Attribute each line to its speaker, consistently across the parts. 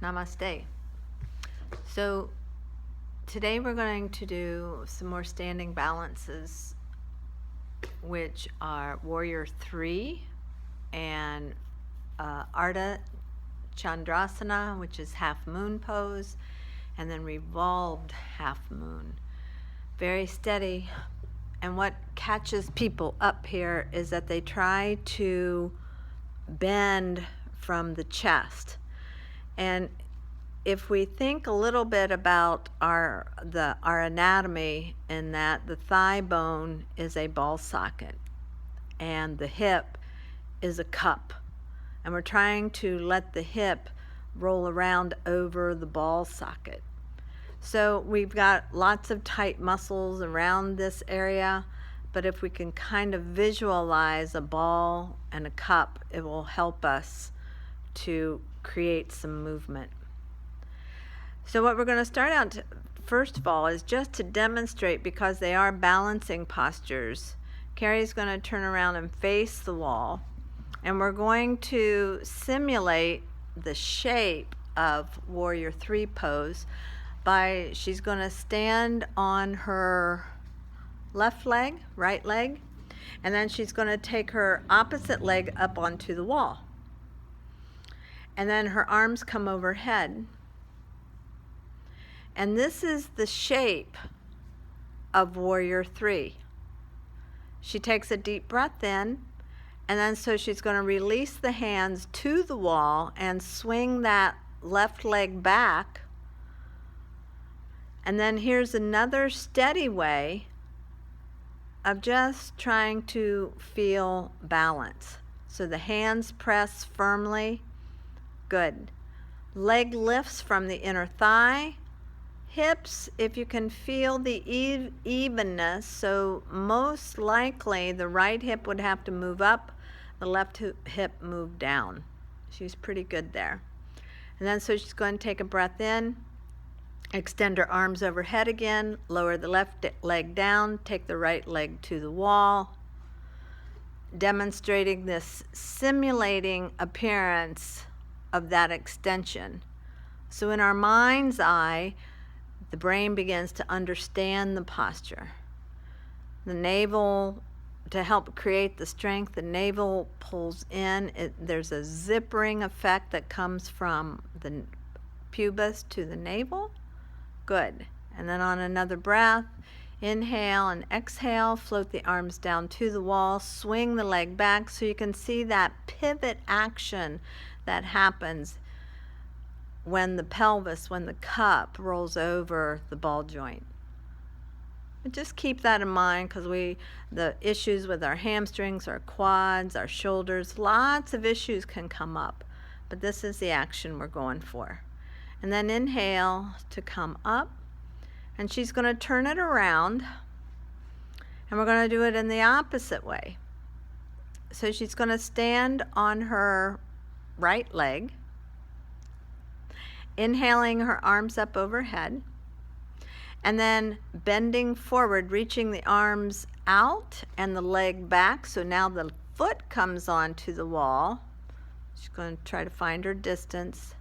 Speaker 1: Namaste. So today we're going to do some more standing balances, which are Warrior 3 and Arda Chandrasana, which is half moon pose, and then revolved half moon. Very steady. And what catches people up here is that they try to bend from the chest. And if we think a little bit about our anatomy, in that the thigh bone is a ball socket and the hip is a cup, and we're trying to let the hip roll around over the ball socket. So we've got lots of tight muscles around this area, but if we can kind of visualize a ball and a cup, it will help us to create some movement. So what we're going to start out first of all is just to demonstrate, because they are balancing postures. Carrie's going to turn around and face the wall, and we're going to simulate the shape of Warrior 3 pose by, she's going to stand on her left leg, right leg, and then she's going to take her opposite leg up onto the wall. And then her arms come overhead. And this is the shape of Warrior 3. She takes a deep breath in, and then so she's going to release the hands to the wall and swing that left leg back. And then here's another steady way of just trying to feel balance. So the hands press firmly. Good. Leg lifts from the inner thigh. Hips, if you can feel the evenness, so most likely the right hip would have to move up, the left hip move down. She's pretty good there. And then so she's going to take a breath in, extend her arms overhead again, lower the left leg down, take the right leg to the wall, demonstrating this simulating appearance of that extension. So in our mind's eye, the brain begins to understand the posture. The navel, to help create the strength, the navel pulls in. There's a zippering effect that comes from the pubis to the navel. Good. And then on another breath, inhale and exhale, float the arms down to the wall, swing the leg back so you can see that pivot action that happens when the pelvis, when the cup rolls over the ball joint. But just keep that in mind, because the issues with our hamstrings, our quads, our shoulders, lots of issues can come up. But this is the action we're going for. And then inhale to come up. And she's going to turn it around. And we're going to do it in the opposite way. So she's going to stand on her right leg, inhaling her arms up overhead, and then bending forward, reaching the arms out and the leg back. So now the foot comes onto the wall. She's going to try to find her distance.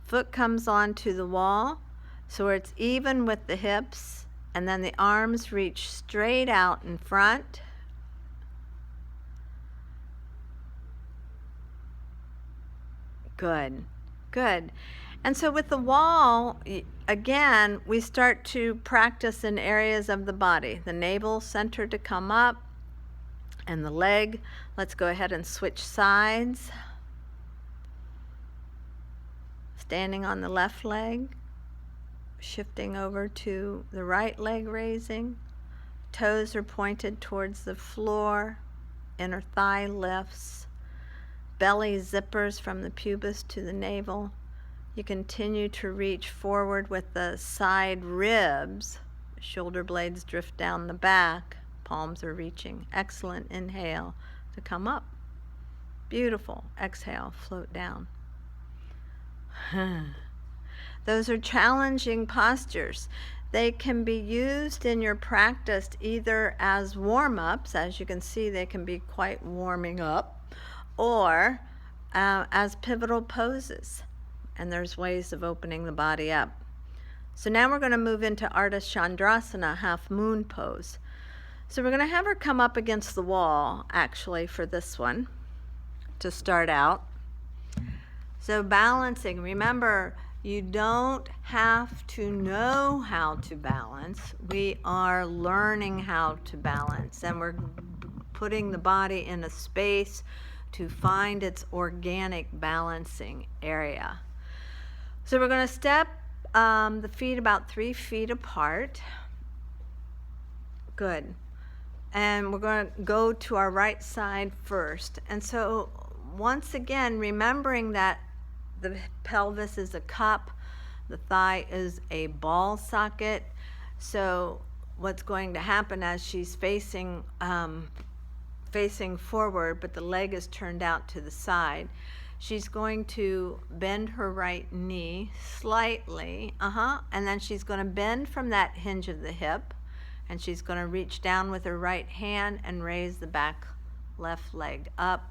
Speaker 1: Foot comes onto the wall, so where it's even with the hips, and then the arms reach straight out in front. Good, good. And so with the wall, again, we start to practice in areas of the body. The navel center to come up, and the leg. Let's go ahead and switch sides. Standing on the left leg, shifting over to the right leg, raising. Toes are pointed towards the floor, inner thigh lifts. Belly zippers from the pubis to the navel. You continue to reach forward with the side ribs. Shoulder blades drift down the back. Palms are reaching. Excellent. Inhale to come up. Beautiful. Exhale, float down. Those are challenging postures. They can be used in your practice either as warm-ups. As you can see, they can be quite warming up, or as pivotal poses. and there's ways of opening the body up. So now we're going to move into Arda Chandrasana, half moon pose. So we're going to have her come up against the wall, actually, for this one, to start out. So balancing, remember, you don't have to know how to balance. We are learning how to balance, and we're putting the body in a space to find its organic balancing area. So we're going to step the feet about 3 feet apart. Good. And we're going to go to our right side first. And so once again, remembering that the pelvis is a cup, the thigh is a ball socket. So what's going to happen as she's facing forward, but the leg is turned out to the side, she's going to bend her right knee slightly, and then she's going to bend from that hinge of the hip, and she's going to reach down with her right hand and raise the back left leg up.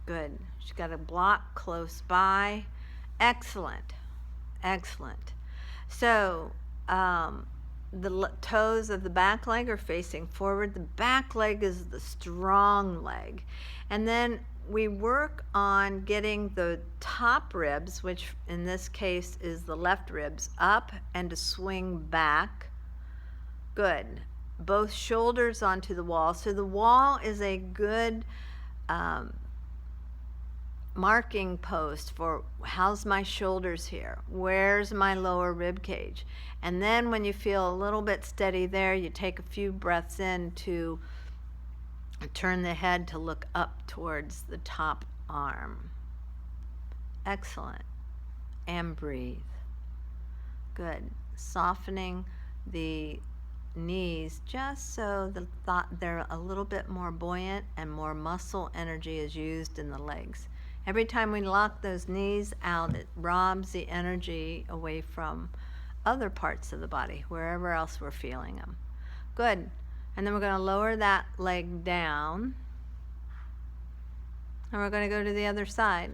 Speaker 1: Good. She's got a block close by. Excellent. Excellent. So the toes of the back leg are facing forward. The back leg is the strong leg. And then we work on getting the top ribs, which in this case is the left ribs, up and to swing back. Good. Both shoulders onto the wall. So the wall is a good marking post for how's my shoulders here, where's my lower rib cage. And then when you feel a little bit steady there, you take a few breaths in to turn the head to look up towards the top arm. Excellent. And breathe. Good. Softening the knees just so they're a little bit more buoyant and more muscle energy is used in the legs. Every time we lock those knees out, it robs the energy away from other parts of the body, wherever else we're feeling them. Good. And then we're going to lower that leg down. And we're going to go to the other side.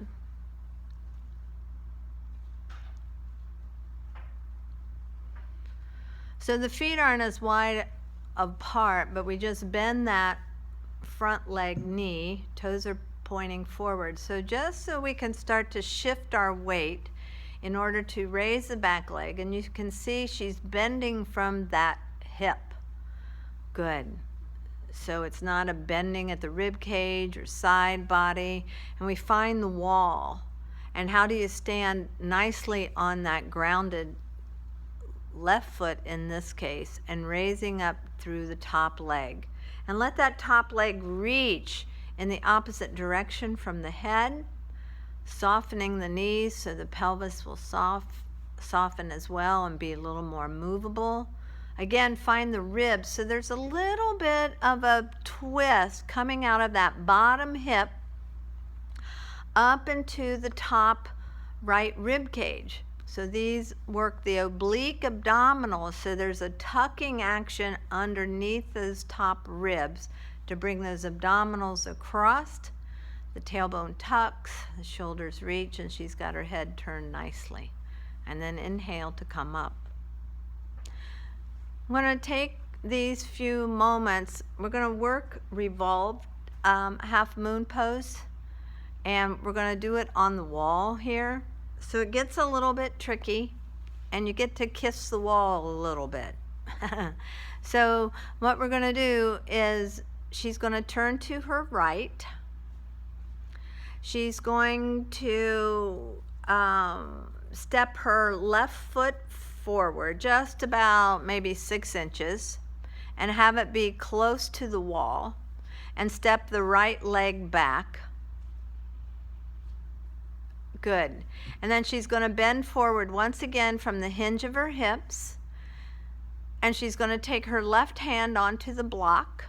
Speaker 1: So the feet aren't as wide apart, but we just bend that front leg knee. Toes are pointing forward. So just so we can start to shift our weight in order to raise the back leg. And you can see she's bending from that hip. Good. So it's not a bending at the rib cage or side body. And we find the wall. And how do you stand nicely on that grounded left foot in this case and raising up through the top leg. And let that top leg reach in the opposite direction from the head, softening the knees so the pelvis will soften as well and be a little more movable. Again, find the ribs. So there's a little bit of a twist coming out of that bottom hip up into the top right rib cage. So these work the oblique abdominals. So there's a tucking action underneath those top ribs to bring those abdominals across. The tailbone tucks, the shoulders reach, and she's got her head turned nicely. And then inhale to come up. I'm going to take these few moments. We're going to work revolved half moon pose, and we're going to do it on the wall here. So it gets a little bit tricky, and you get to kiss the wall a little bit. So what we're going to do is she's going to turn to her right. She's going to step her left foot forward just about maybe 6 inches and have it be close to the wall, and step the right leg back. Good. And then she's going to bend forward once again from the hinge of her hips, and she's going to take her left hand onto the block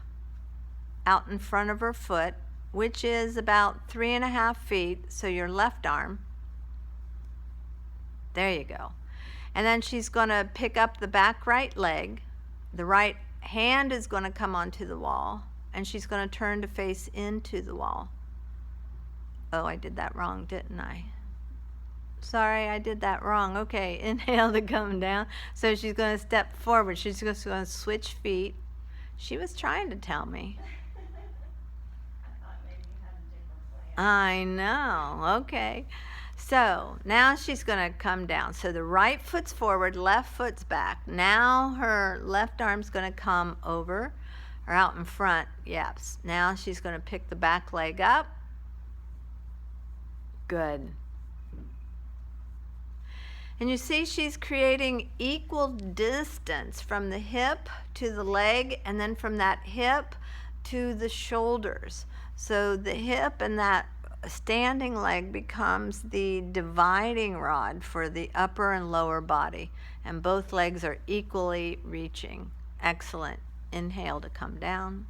Speaker 1: out in front of her foot, which is about 3.5 feet, so your left arm. There you go. And then she's going to pick up the back right leg. The right hand is going to come onto the wall, and she's going to turn to face into the wall. Oh, I did that wrong, didn't I? Sorry, I did that wrong. Okay, inhale to come down. So she's going to step forward. She's just going to switch feet. She was trying to tell me.
Speaker 2: I thought maybe you had a different plan.
Speaker 1: I know. Okay. So now she's going to come down. So the right foot's forward, left foot's back. Now her left arm's going to come over or out in front. Yes. Now she's going to pick the back leg up. Good. And you see she's creating equal distance from the hip to the leg and then from that hip to the shoulders. So the hip and that standing leg becomes the dividing rod for the upper and lower body. And both legs are equally reaching. Excellent. Inhale to come down.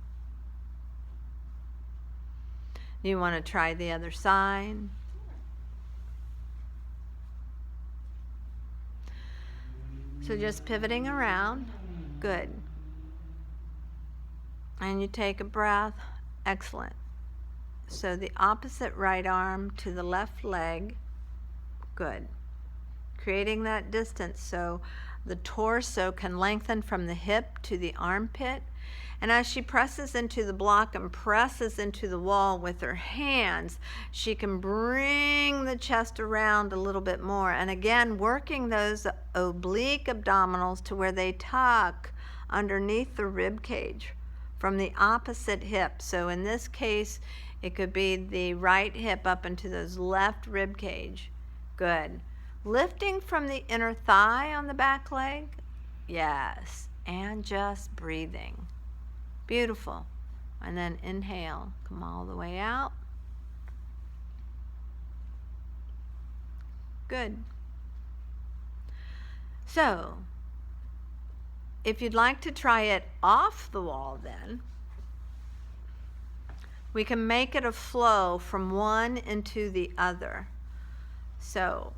Speaker 1: You want to try the other side. So just pivoting around. Good. And you take a breath. Excellent. So the opposite right arm to the left leg. Good. Creating that distance so the torso can lengthen from the hip to the armpit. And as she presses into the block and presses into the wall with her hands, she can bring the chest around a little bit more. And again, working those oblique abdominals to where they tuck underneath the rib cage from the opposite hip. So in this case, it could be the right hip up into those left rib cage. Good. Lifting from the inner thigh on the back leg. Yes. And just breathing. Beautiful. And then inhale. Come all the way out. Good. So, if you'd like to try it off the wall then, we can make it a flow from one into the other. So,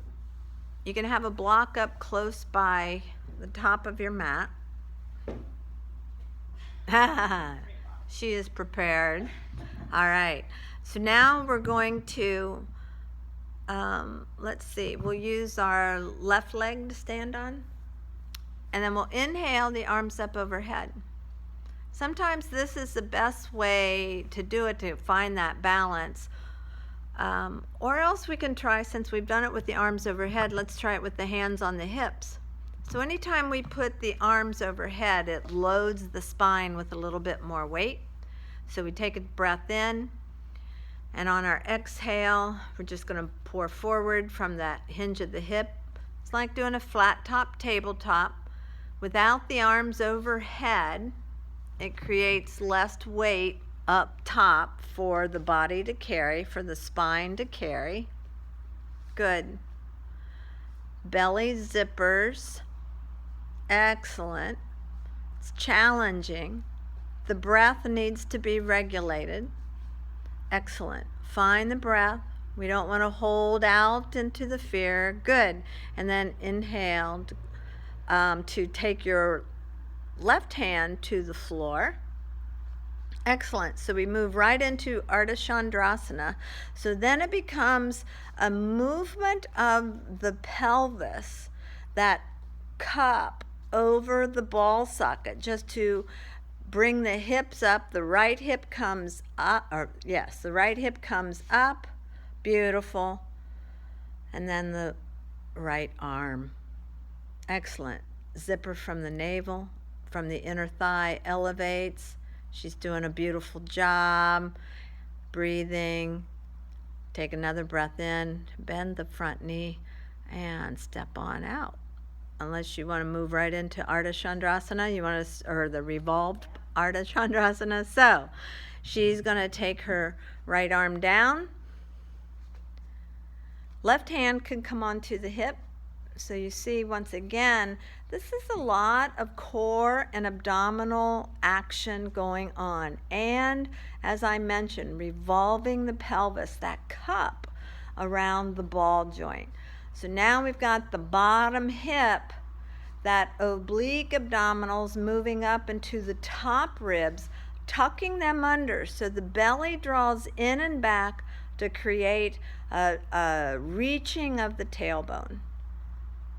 Speaker 1: you can have a block up close by the top of your mat. She is prepared. All right. So now we're going to, let's see, we'll use our left leg to stand on. And then we'll inhale the arms up overhead. Sometimes this is the best way to do it, to find that balance. Or else we can try, since we've done it with the arms overhead, let's try it with the hands on the hips. So anytime we put the arms overhead, it loads the spine with a little bit more weight. So we take a breath in, and on our exhale, we're just going to pour forward from that hinge of the hip. It's like doing a flat top tabletop. Without the arms overhead, it creates less weight up top for the body to carry, for the spine to carry. Good. Belly zippers. Excellent. It's challenging. The breath needs to be regulated. Excellent. Find the breath. We don't want to hold out into the fear. Good. And then inhale to take your left hand to the floor. Excellent. So we move right into Arda Chandrasana. So then it becomes a movement of the pelvis, that cup over the ball socket, just to bring the hips up. The right hip comes up, the right hip comes up. Beautiful. And then the right arm. Excellent. Zipper from the navel, from the inner thigh, elevates. She's doing a beautiful job. Breathing. Take another breath in. Bend the front knee and step on out. Unless you want to move right into Arda Chandrasana, or the revolved Arda Chandrasana. So she's going to take her right arm down. Left hand can come onto the hip. So you see, once again, this is a lot of core and abdominal action going on. And as I mentioned, revolving the pelvis, that cup around the ball joint. So now we've got the bottom hip, that oblique abdominals moving up into the top ribs, tucking them under so the belly draws in and back to create a reaching of the tailbone.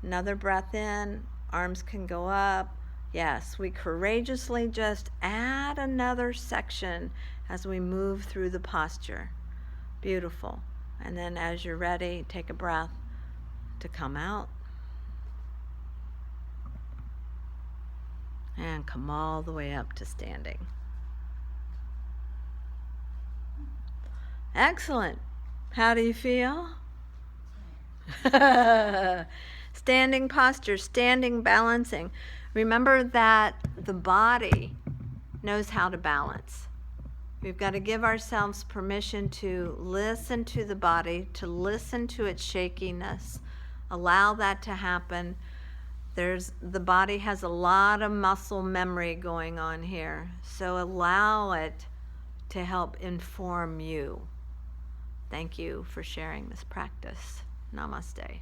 Speaker 1: Another breath in, arms can go up. Yes, we courageously just add another section as we move through the posture. Beautiful. And then as you're ready, take a breath to come out. And come all the way up to standing. Excellent. How do you feel? Standing posture, standing balancing. Remember that the body knows how to balance. We've got to give ourselves permission to listen to the body, to listen to its shakiness. Allow that to happen. The body has a lot of muscle memory going on here, so allow it to help inform you. Thank you for sharing this practice. Namaste.